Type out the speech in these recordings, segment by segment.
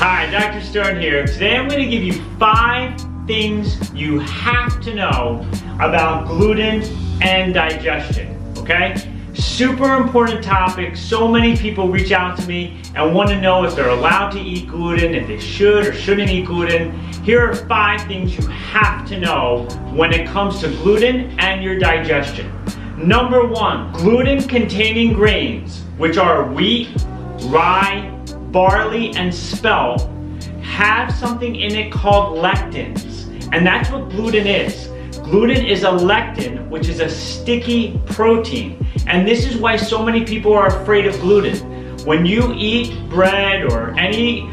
Hi, Dr. Stern here. Today I'm going to give you 5 things you have to know about gluten and digestion, okay? Super important topic. So many people reach out to me and want to know if they're allowed to eat gluten, if they should or shouldn't eat gluten. Here are 5 things you have to know when it comes to gluten and your digestion. Number 1, gluten-containing grains, which are wheat, rye, barley, and spelt, have something in it called lectins. And that's what gluten is. Gluten is a lectin, which is a sticky protein. And this is why so many people are afraid of gluten. When you eat bread or any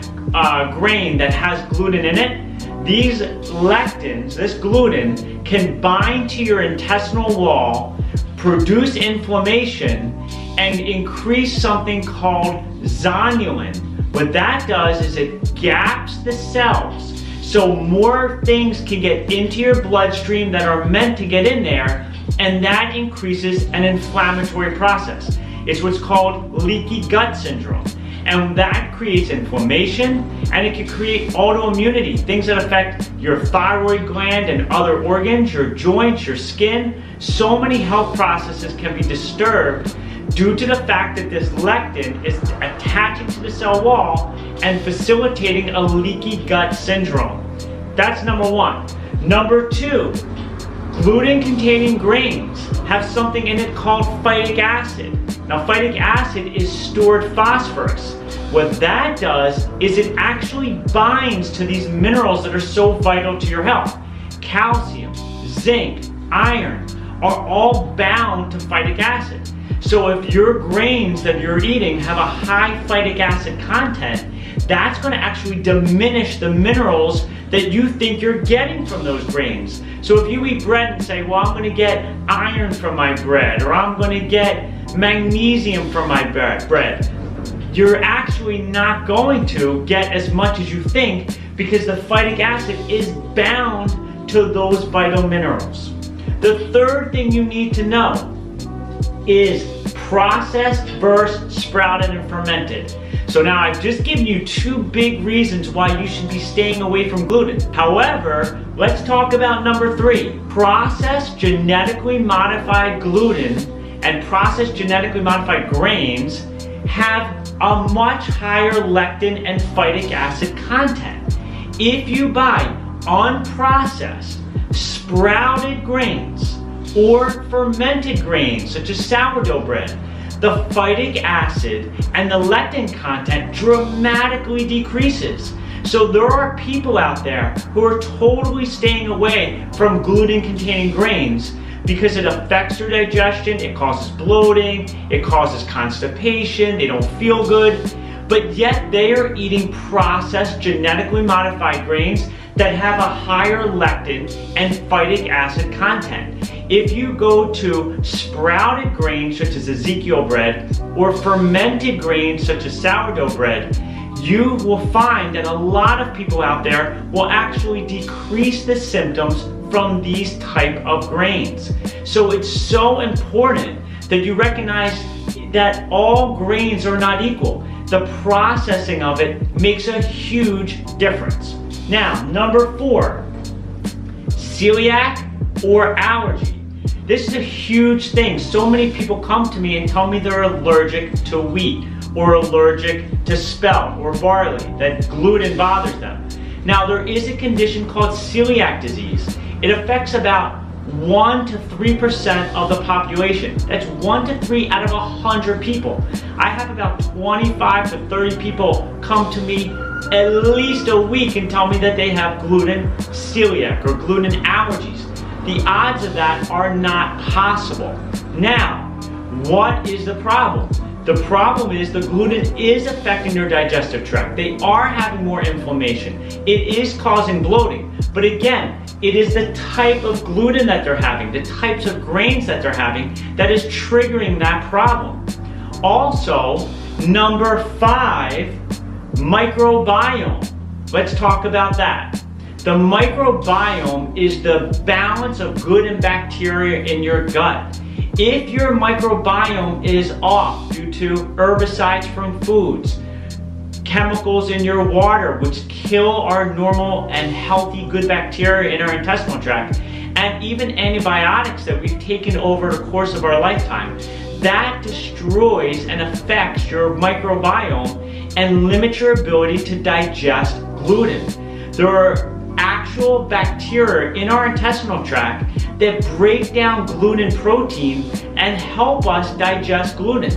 grain that has gluten in it, these lectins, this gluten, can bind to your intestinal wall, produce inflammation, and increase something called zonulin. What that does is it gaps the cells so more things can get into your bloodstream that are meant to get in there, and that increases an inflammatory process. It's what's called leaky gut syndrome. And that creates inflammation, and it can create autoimmunity, things that affect your thyroid gland and other organs, your joints, your skin. So many health processes can be disturbed due to the fact that this lectin is attaching to the cell wall and facilitating a leaky gut syndrome. That's number 1. Number 2, gluten-containing grains have something in it called phytic acid. Now, phytic acid is stored phosphorus. What that does is it actually binds to these minerals that are so vital to your health. Calcium, zinc, iron are all bound to phytic acid. So if your grains that you're eating have a high phytic acid content, that's going to actually diminish the minerals that you think you're getting from those grains. So if you eat bread and say, well, I'm going to get iron from my bread, or I'm going to get magnesium from my bread, you're actually not going to get as much as you think, because the phytic acid is bound to those vital minerals. The third thing you need to know is processed versus sprouted and fermented. So now I've just given you 2 big reasons why you should be staying away from gluten. However, let's talk about number 3. Processed genetically modified gluten and processed genetically modified grains have a much higher lectin and phytic acid content. If you buy unprocessed, sprouted grains or fermented grains such as sourdough bread, the phytic acid and the lectin content dramatically decreases. So there are people out there who are totally staying away from gluten-containing grains because it affects their digestion, it causes bloating, it causes constipation, they don't feel good, but yet they are eating processed genetically modified grains that have a higher lectin and phytic acid content. If you go to sprouted grains such as Ezekiel bread or fermented grains such as sourdough bread, you will find that a lot of people out there will actually decrease the symptoms from these type of grains. So it's so important that you recognize that all grains are not equal. The processing of it makes a huge difference. Now, number 4, celiac or allergy. This is a huge thing. So many people come to me and tell me they're allergic to wheat or allergic to spelt or barley, that gluten bothers them. Now, there is a condition called celiac disease. It affects about 1 to 3% of the population. That's 1 to 3 out of 100 people. I have about 25 to 30 people come to me at least a week and tell me that they have gluten celiac or gluten allergies. The odds of that are not possible. Now, what is the problem? The problem is the gluten is affecting their digestive tract. They are having more inflammation. It is causing bloating. But again, it is the type of gluten that they're having, the types of grains that they're having, that is triggering that problem. Also, number 5, microbiome. Let's talk about that. The microbiome is the balance of good and bacteria in your gut. If your microbiome is off due to herbicides from foods, chemicals in your water which kill our normal and healthy good bacteria in our intestinal tract, and even antibiotics that we've taken over the course of our lifetime. That destroys and affects your microbiome and limits your ability to digest gluten. There are actual bacteria in our intestinal tract that break down gluten protein and help us digest gluten.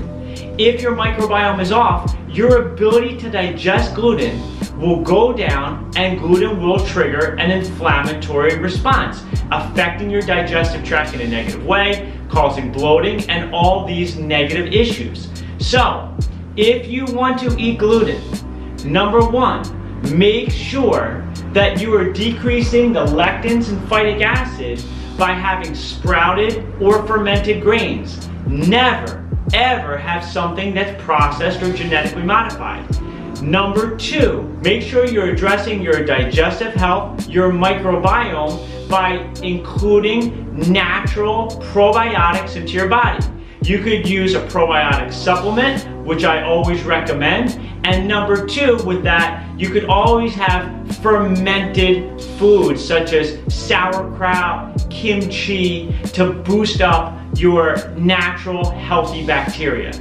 If your microbiome is off, your ability to digest gluten will go down, and gluten will trigger an inflammatory response, affecting your digestive tract in a negative way, causing bloating and all these negative issues. So, if you want to eat gluten, number one, make sure that you are decreasing the lectins and phytic acid by having sprouted or fermented grains. Never, ever have something that's processed or genetically modified. Number two, make sure you're addressing your digestive health, your microbiome, by including natural probiotics into your body. You could use a probiotic supplement, which I always recommend. And number two, with that, you could always have fermented foods such as sauerkraut, kimchi, to boost up your natural healthy bacteria.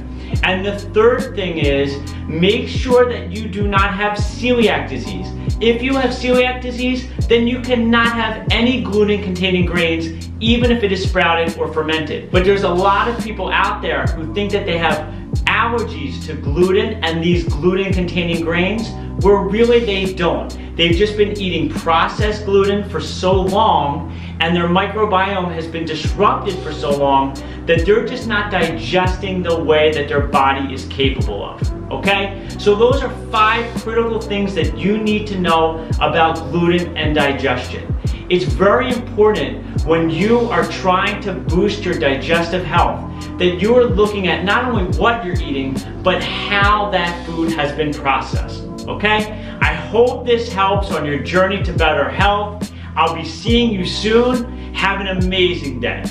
And the third thing is, make sure that you do not have celiac disease. If you have celiac disease, then you cannot have any gluten-containing grains, even if it is sprouted or fermented. But there's a lot of people out there who think that they have allergies to gluten and these gluten-containing grains, where really they don't. They've just been eating processed gluten for so long, and their microbiome has been disrupted for so long that they're just not digesting the way that their body is capable of, okay? So those are 5 critical things that you need to know about gluten and digestion. It's very important when you are trying to boost your digestive health that you are looking at not only what you're eating, but how that food has been processed, okay? I hope this helps on your journey to better health. I'll be seeing you soon. Have an amazing day.